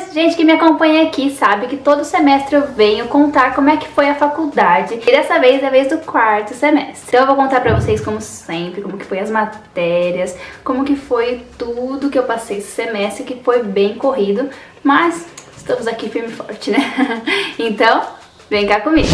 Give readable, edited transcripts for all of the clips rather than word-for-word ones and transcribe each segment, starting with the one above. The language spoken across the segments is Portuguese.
senhores, gente que me acompanha aqui sabe que todo semestre eu venho contar como é que foi a faculdade. E dessa vez é a vez do quarto semestre. Então eu vou contar pra vocês, como sempre, como que foi as matérias, como que foi tudo que eu passei esse semestre, que foi bem corrido. Mas estamos aqui firme e forte, né? Então, vem cá comigo.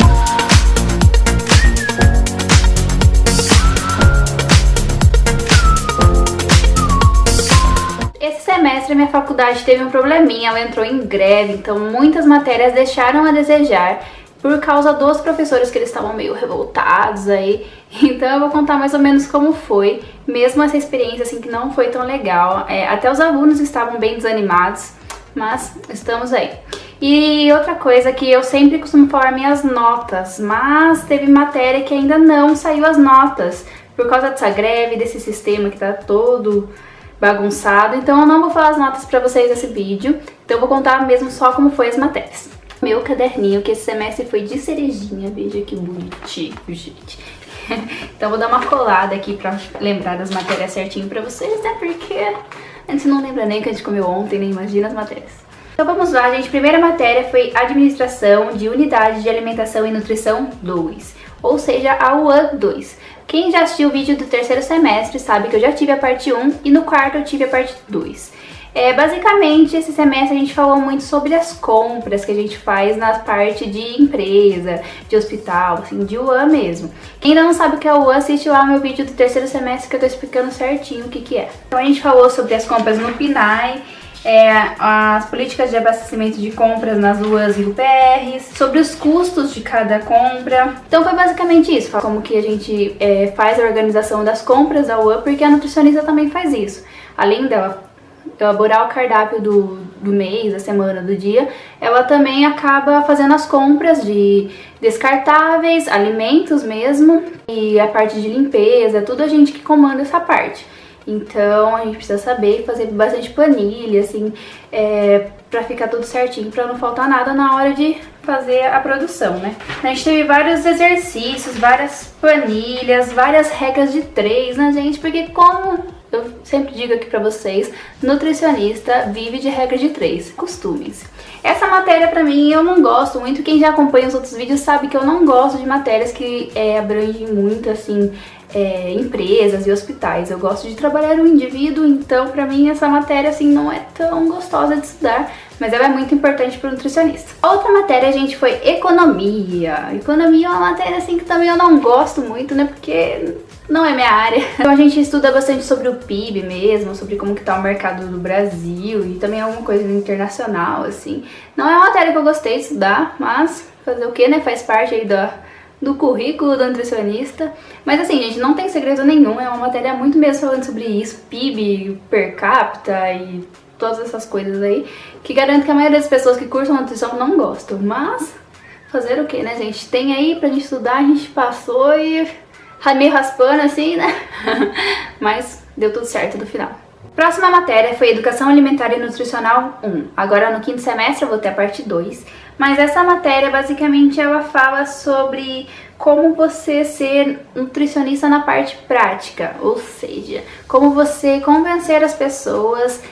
Esse semestre a minha faculdade teve um probleminha, ela entrou em greve, então muitas matérias deixaram a desejar por causa dos professores, que eles estavam meio revoltados aí. Então eu vou contar mais ou menos como foi, mesmo essa experiência assim que não foi tão legal. Até os alunos estavam bem desanimados, mas estamos aí. E outra coisa que eu sempre costumo falar minhas notas, mas teve matéria que ainda não saiu as notas, por causa dessa greve, desse sistema que tá todo bagunçado. Então eu não vou falar as notas pra vocês nesse vídeo, então eu vou contar mesmo só como foi as matérias. Meu caderninho, que esse semestre foi de cerejinha, veja que bonitinho, gente. Então eu vou dar uma colada aqui pra lembrar das matérias certinho pra vocês, né, porque a gente não lembra nem que a gente comeu ontem, nem imagina as matérias. Então vamos lá, gente. Primeira matéria foi Administração de Unidade de Alimentação e Nutrição 2, ou seja, a UAN 2. Quem já assistiu o vídeo do terceiro semestre sabe que eu já tive a parte 1 e no quarto eu tive a parte 2. Basicamente, esse semestre a gente falou muito sobre as compras que a gente faz na parte de empresa, de hospital, assim, de UAN mesmo. Quem ainda não sabe o que é UAN, assiste lá o meu vídeo do terceiro semestre que eu tô explicando certinho o que é. Então a gente falou sobre as compras no PNAE, as políticas de abastecimento de compras nas UANs e UPRs, sobre os custos de cada compra. Então foi basicamente isso, como que a gente faz a organização das compras da UAN, porque a nutricionista também faz isso. Além dela elaborar o cardápio do mês, da semana, do dia, ela também acaba fazendo as compras de descartáveis, alimentos mesmo, e a parte de limpeza, tudo a gente que comanda essa parte. Então a gente precisa saber fazer bastante planilha, assim, pra ficar tudo certinho, pra não faltar nada na hora de fazer a produção, né? A gente teve vários exercícios, várias planilhas, várias regras de 3, né, gente? Porque como eu sempre digo aqui pra vocês, nutricionista vive de regra de 3, costumes. Essa matéria pra mim eu não gosto muito, quem já acompanha os outros vídeos sabe que eu não gosto de matérias que abrangem muito, assim, empresas e hospitais. Eu gosto de trabalhar o indivíduo, então pra mim essa matéria assim não é tão gostosa de estudar, mas ela é muito importante para o nutricionista. Outra matéria, gente, foi economia. Economia é uma matéria assim que também eu não gosto muito, né, porque não é minha área. Então a gente estuda bastante sobre o PIB mesmo, sobre como que tá o mercado do Brasil e também alguma coisa internacional, assim. Não é uma matéria que eu gostei de estudar, mas fazer o que, né, faz parte aí do currículo do nutricionista. Mas assim, gente, não tem segredo nenhum, é uma matéria muito mesmo falando sobre isso, PIB, per capita e todas essas coisas aí, que garanto que a maioria das pessoas que cursam nutrição não gostam. Mas fazer o que, né, gente? Tem aí pra gente estudar, a gente passou e meio raspando assim, né? Mas deu tudo certo no final. Próxima matéria foi Educação Alimentar e Nutricional 1. Agora no quinto semestre eu vou ter a parte 2. Mas essa matéria, basicamente, ela fala sobre como você ser nutricionista na parte prática. Ou seja, como você convencer as pessoas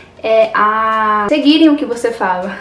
a seguirem o que você fala.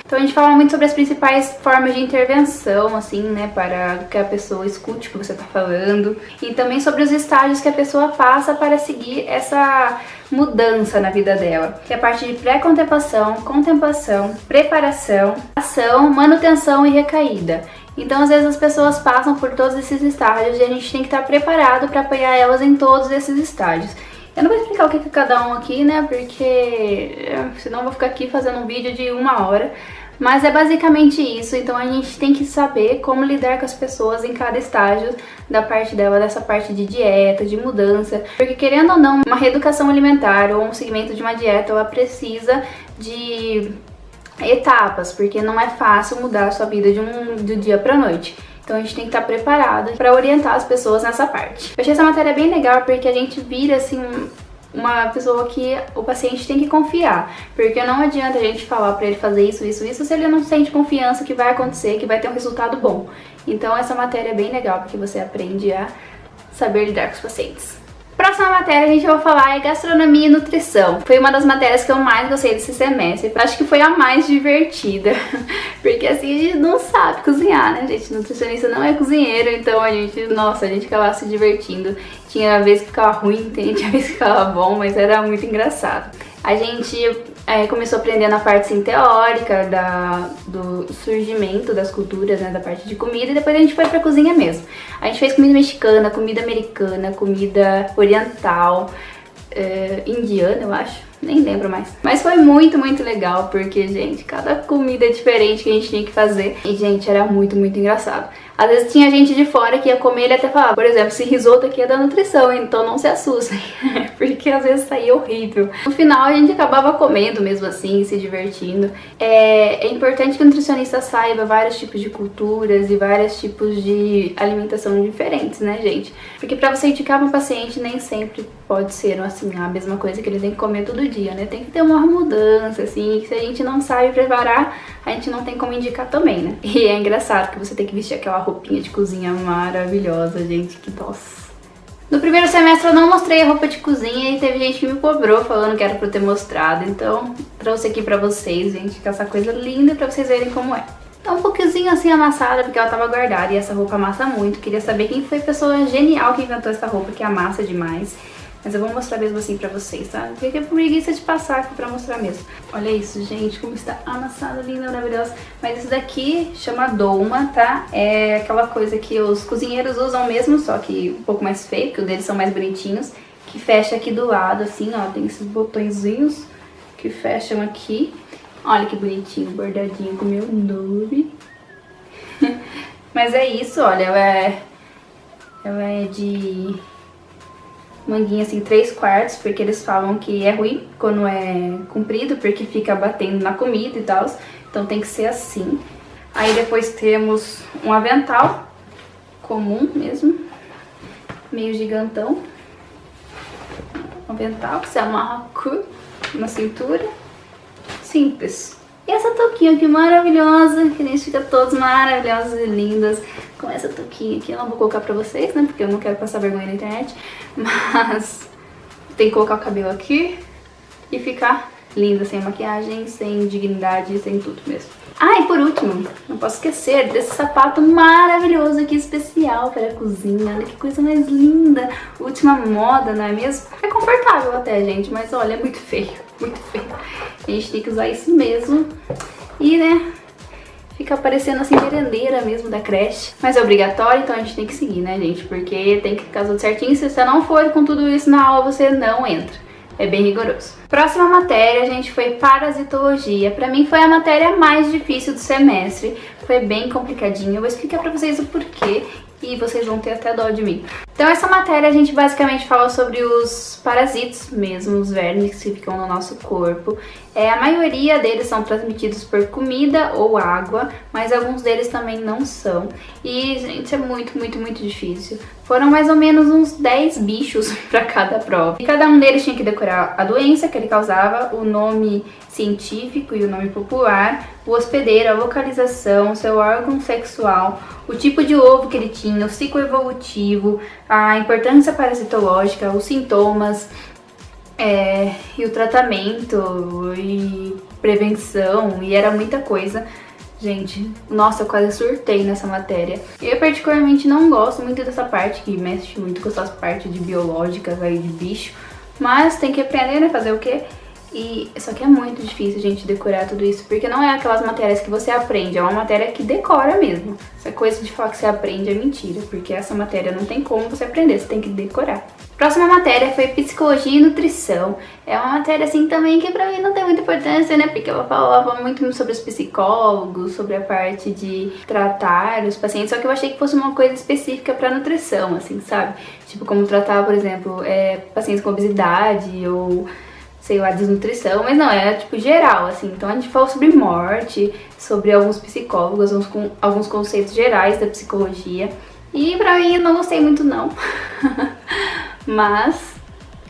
Então a gente fala muito sobre as principais formas de intervenção, assim, né, para que a pessoa escute o que você está falando, e também sobre os estágios que a pessoa passa para seguir essa mudança na vida dela, que é a parte de pré-contemplação, contemplação, preparação, ação, manutenção e recaída. Então, às vezes as pessoas passam por todos esses estágios e a gente tem que estar preparado para apoiar elas em todos esses estágios. Eu não vou explicar o que é cada um aqui, né, porque senão eu vou ficar aqui fazendo um vídeo de 1 hora, mas é basicamente isso. Então a gente tem que saber como lidar com as pessoas em cada estágio da parte dela, dessa parte de dieta, de mudança, porque querendo ou não, uma reeducação alimentar ou um segmento de uma dieta, ela precisa de etapas, porque não é fácil mudar a sua vida do dia pra noite. Então a gente tem que estar preparado para orientar as pessoas nessa parte. Eu achei essa matéria bem legal porque a gente vira assim uma pessoa que o paciente tem que confiar, porque não adianta a gente falar para ele fazer isso, isso, isso se ele não sente confiança que vai acontecer, que vai ter um resultado bom. Então essa matéria é bem legal porque você aprende a saber lidar com os pacientes. Próxima matéria a gente vai falar é gastronomia e nutrição. Foi uma das matérias que eu mais gostei desse semestre. Acho que foi a mais divertida, porque assim a gente não sabe cozinhar, né, gente? Nutricionista não é cozinheiro, então a gente acabava se divertindo. Tinha vez que ficava ruim, tinha vez que ficava bom, mas era muito engraçado. A gente começou a aprender na parte assim, teórica do surgimento das culturas, né, da parte de comida, e depois a gente foi pra cozinha mesmo. A gente fez comida mexicana, comida americana, comida oriental, indiana, eu acho, nem lembro mais. Mas foi muito, muito legal, porque, gente, cada comida diferente que a gente tinha que fazer. E, gente, era muito, muito engraçado. Às vezes tinha gente de fora que ia comer e ele até falava, por exemplo, esse risoto aqui é da nutrição, então não se assustem, porque às vezes saía horrível. No final a gente acabava comendo mesmo assim, se divertindo. É importante que o nutricionista saiba vários tipos de culturas e vários tipos de alimentação diferentes, né, gente? Porque pra você indicar para um paciente nem sempre pode ser assim a mesma coisa que ele tem que comer todo dia, né? Tem que ter uma mudança, assim, que se a gente não sabe preparar, a gente não tem como indicar também, né? E é engraçado que você tem que vestir aquela roupinha de cozinha maravilhosa, gente, que nossa. No primeiro semestre eu não mostrei a roupa de cozinha e teve gente que me cobrou falando que era pra eu ter mostrado, então trouxe aqui pra vocês, gente, com essa coisa linda pra vocês verem como é. Tá um pouquinho assim amassada porque ela tava guardada e essa roupa amassa muito. Queria saber quem foi a pessoa genial que inventou essa roupa que amassa demais. Mas eu vou mostrar mesmo assim pra vocês, tá? Porque é preguiça de passar aqui pra mostrar mesmo. Olha isso, gente, como está amassada, linda, maravilhosa. Mas isso daqui chama dolma, tá? É aquela coisa que os cozinheiros usam mesmo, só que um pouco mais feio, porque os deles são mais bonitinhos. Que fecha aqui do lado, assim, ó, tem esses botõezinhos que fecham aqui. Olha que bonitinho, bordadinho com o meu nome. Mas é isso, olha, ela é de manguinha assim 3/4, porque eles falam que é ruim quando é comprido, porque fica batendo na comida e tal, então tem que ser assim. Aí depois temos um avental comum mesmo, meio gigantão, um avental que se amarra na cintura, simples. E essa touquinha aqui maravilhosa, que a gente fica todos maravilhosos e lindas com essa touquinha aqui. Eu não vou colocar pra vocês, né, porque eu não quero passar vergonha na internet, mas tem que colocar o cabelo aqui e ficar linda, sem maquiagem, sem dignidade, sem tudo mesmo. Ah, e por último, não posso esquecer desse sapato maravilhoso aqui, especial para a cozinha. Olha que coisa mais linda, última moda, não é mesmo? É confortável até, gente, mas olha, é muito feio, muito feio. A gente tem que usar isso mesmo e, né, fica parecendo assim merendeira mesmo da creche. Mas é obrigatório, então a gente tem que seguir, né, gente? Porque tem que ficar tudo certinho. Se você não for com tudo isso na aula, você não entra. É bem rigoroso. Próxima matéria, a gente foi parasitologia. Pra mim foi a matéria mais difícil do semestre. Foi bem complicadinho. Eu vou explicar pra vocês o porquê e vocês vão ter até dó de mim. Então essa matéria a gente basicamente fala sobre os parasitos mesmo, os vermes que ficam no nosso corpo. A maioria deles são transmitidos por comida ou água, mas alguns deles também não são. E, gente, é muito, muito, muito difícil. Foram mais ou menos uns 10 bichos para cada prova. E cada um deles tinha que decorar a doença que ele causava, o nome científico e o nome popular, o hospedeiro, a localização, seu órgão sexual, o tipo de ovo que ele tinha, o ciclo evolutivo, a importância parasitológica, os sintomas, e o tratamento e prevenção, e era muita coisa. Gente, nossa, eu quase surtei nessa matéria. Eu particularmente não gosto muito dessa parte, que mexe muito com essas partes de biológicas aí de bicho, mas tem que aprender, né, fazer o quê? Só que é muito difícil, gente, decorar tudo isso, porque não é aquelas matérias que você aprende, é uma matéria que decora mesmo. Essa coisa de falar que você aprende é mentira, porque essa matéria não tem como você aprender, você tem que decorar. Próxima matéria foi psicologia e nutrição. É uma matéria assim também que pra mim não tem muita importância, né? Porque ela falava muito sobre os psicólogos, sobre a parte de tratar os pacientes, só que eu achei que fosse uma coisa específica pra nutrição, assim, sabe? Tipo, como tratar, por exemplo, pacientes com obesidade ou, sei lá, desnutrição, mas não, é tipo geral, assim. Então a gente falou sobre morte, sobre alguns psicólogos, alguns conceitos gerais da psicologia. E pra mim eu não gostei muito não, mas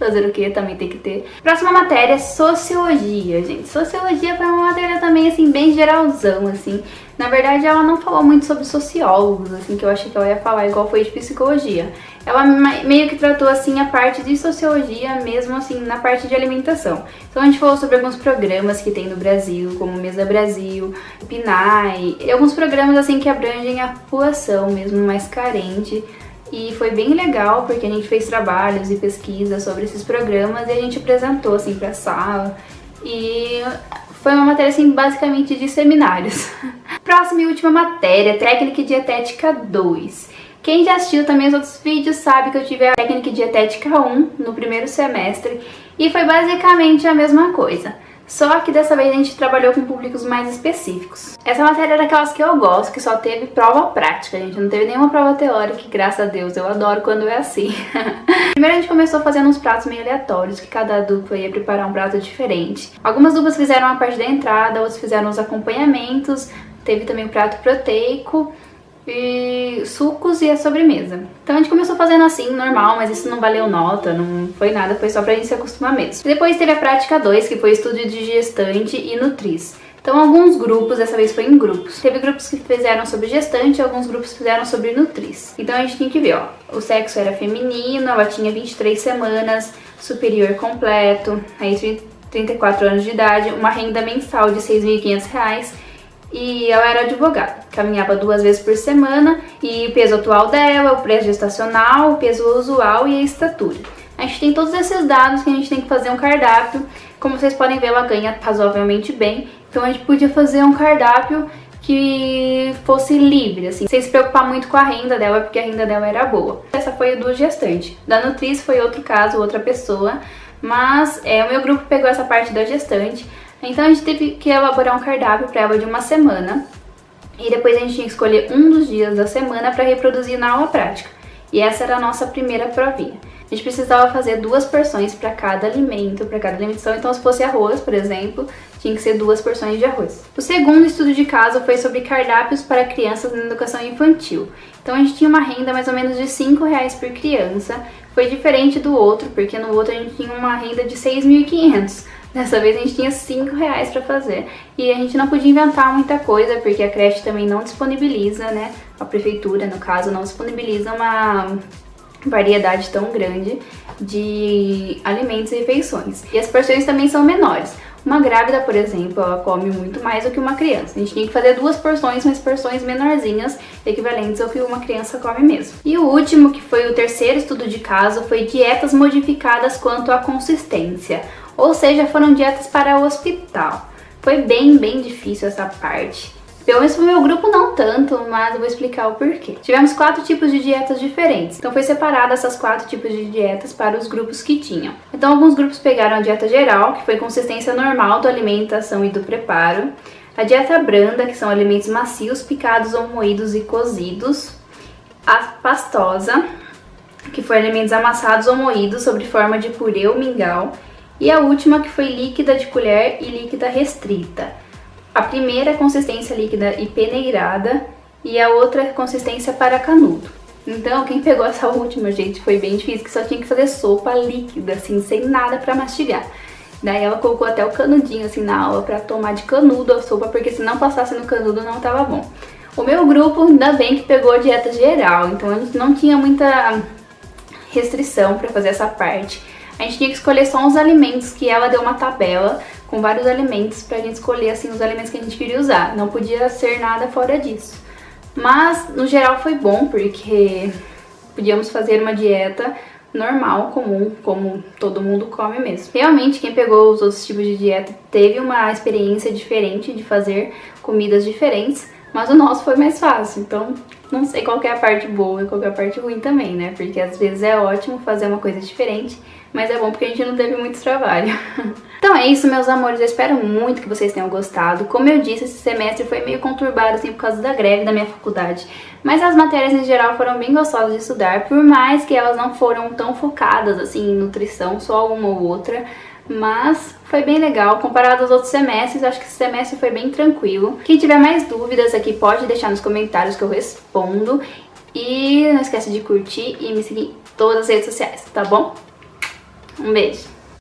Fazer o que? Também tem que ter. Próxima matéria, Sociologia, gente. Sociologia foi uma matéria também, assim, bem geralzão, assim. Na verdade, ela não falou muito sobre sociólogos, assim, que eu achei que ela ia falar igual foi de psicologia. Ela meio que tratou, assim, a parte de sociologia mesmo, assim, na parte de alimentação. Então a gente falou sobre alguns programas que tem no Brasil, como Mesa Brasil, PNAE, e alguns programas, assim, que abrangem a população mesmo mais carente. E foi bem legal, porque a gente fez trabalhos e pesquisas sobre esses programas e a gente apresentou, assim, pra sala. E foi uma matéria, assim, basicamente de seminários. Próxima e última matéria, Técnica e Dietética 2. Quem já assistiu também os outros vídeos sabe que eu tive a Técnica e Dietética 1 no primeiro semestre e foi basicamente a mesma coisa. Só que dessa vez a gente trabalhou com públicos mais específicos. Essa matéria é daquelas que eu gosto, que só teve prova prática, gente. Não teve nenhuma prova teórica, que graças a Deus eu adoro quando é assim. Primeiro a gente começou fazendo uns pratos meio aleatórios, que cada dupla ia preparar um prato diferente. Algumas duplas fizeram a parte da entrada, outras fizeram os acompanhamentos, teve também o prato proteico, e sucos e a sobremesa. Então a gente começou fazendo assim, normal, mas isso não valeu nota, não foi nada, foi só pra gente se acostumar mesmo. Depois teve a prática 2, que foi estudo de gestante e nutriz. Então alguns grupos, dessa vez foi em grupos. Teve grupos que fizeram sobre gestante e alguns grupos fizeram sobre nutriz. Então a gente tinha que ver, ó, o sexo era feminino, ela tinha 23 semanas, superior completo, aí 34 anos de idade, uma renda mensal de R$ 6.500, e ela era advogada, caminhava 2 vezes por semana, e o peso atual dela, o peso gestacional, o peso usual e a estatura. A gente tem todos esses dados que a gente tem que fazer um cardápio. Como vocês podem ver, ela ganha razoavelmente bem, então a gente podia fazer um cardápio que fosse livre, assim, sem se preocupar muito com a renda dela, porque a renda dela era boa. Essa foi a do gestante. Da nutriz foi outro caso, outra pessoa, mas o meu grupo pegou essa parte da gestante. Então a gente teve que elaborar um cardápio para ela de uma semana e depois a gente tinha que escolher um dos dias da semana para reproduzir na aula prática. E essa era a nossa primeira provinha. A gente precisava fazer 2 porções para cada alimento, para cada alimentação. Então se fosse arroz, por exemplo, tinha que ser 2 porções de arroz. O segundo estudo de caso foi sobre cardápios para crianças na educação infantil. Então a gente tinha uma renda mais ou menos de R$ 5,00 por criança. Foi diferente do outro, porque no outro a gente tinha uma renda de 6.500. Dessa vez a gente tinha R$ 5,00 para fazer e a gente não podia inventar muita coisa porque a creche também não disponibiliza, né? A prefeitura, no caso, não disponibiliza uma variedade tão grande de alimentos e refeições. E as porções também são menores. Uma grávida, por exemplo, ela come muito mais do que uma criança. A gente tinha que fazer 2 porções, mas porções menorzinhas, equivalentes ao que uma criança come mesmo. E o último, que foi o terceiro estudo de caso, foi dietas modificadas quanto à consistência. Ou seja, foram dietas para o hospital. Foi bem difícil essa parte. Pelo menos pro meu grupo não tanto, mas eu vou explicar o porquê. Tivemos 4 tipos de dietas diferentes. Então foi separada essas 4 tipos de dietas para os grupos que tinham. Então alguns grupos pegaram a dieta geral, que foi consistência normal da alimentação e do preparo. A dieta branda, que são alimentos macios, picados ou moídos e cozidos. A pastosa, que foi alimentos amassados ou moídos sob forma de purê ou mingau. E a última, que foi líquida de colher e líquida restrita. A primeira é consistência líquida e peneirada e a outra é consistência para canudo. Então, quem pegou essa última, gente, foi bem difícil, que só tinha que fazer sopa líquida, assim, sem nada para mastigar. Daí ela colocou até o canudinho, assim, na aula para tomar de canudo a sopa, porque se não passasse no canudo não tava bom. O meu grupo, ainda bem que pegou a dieta geral, então a gente não tinha muita restrição para fazer essa parte. A gente tinha que escolher só os alimentos, que ela deu uma tabela com vários alimentos pra gente escolher, assim, os alimentos que a gente queria usar. Não podia ser nada fora disso. Mas, no geral, foi bom, porque podíamos fazer uma dieta normal, comum, como todo mundo come mesmo. Realmente, quem pegou os outros tipos de dieta teve uma experiência diferente de fazer comidas diferentes, mas o nosso foi mais fácil, então não sei qual que é a parte boa e qual que é a parte ruim também, né? Porque às vezes é ótimo fazer uma coisa diferente, mas é bom porque a gente não teve muito trabalho. Então é isso, meus amores, eu espero muito que vocês tenham gostado. Como eu disse, esse semestre foi meio conturbado, assim, por causa da greve da minha faculdade. Mas as matérias em geral foram bem gostosas de estudar, por mais que elas não foram tão focadas, assim, em nutrição, só uma ou outra. Mas foi bem legal, comparado aos outros semestres, acho que esse semestre foi bem tranquilo. Quem tiver mais dúvidas aqui pode deixar nos comentários que eu respondo. E não esquece de curtir e me seguir em todas as redes sociais, tá bom? Um beijo!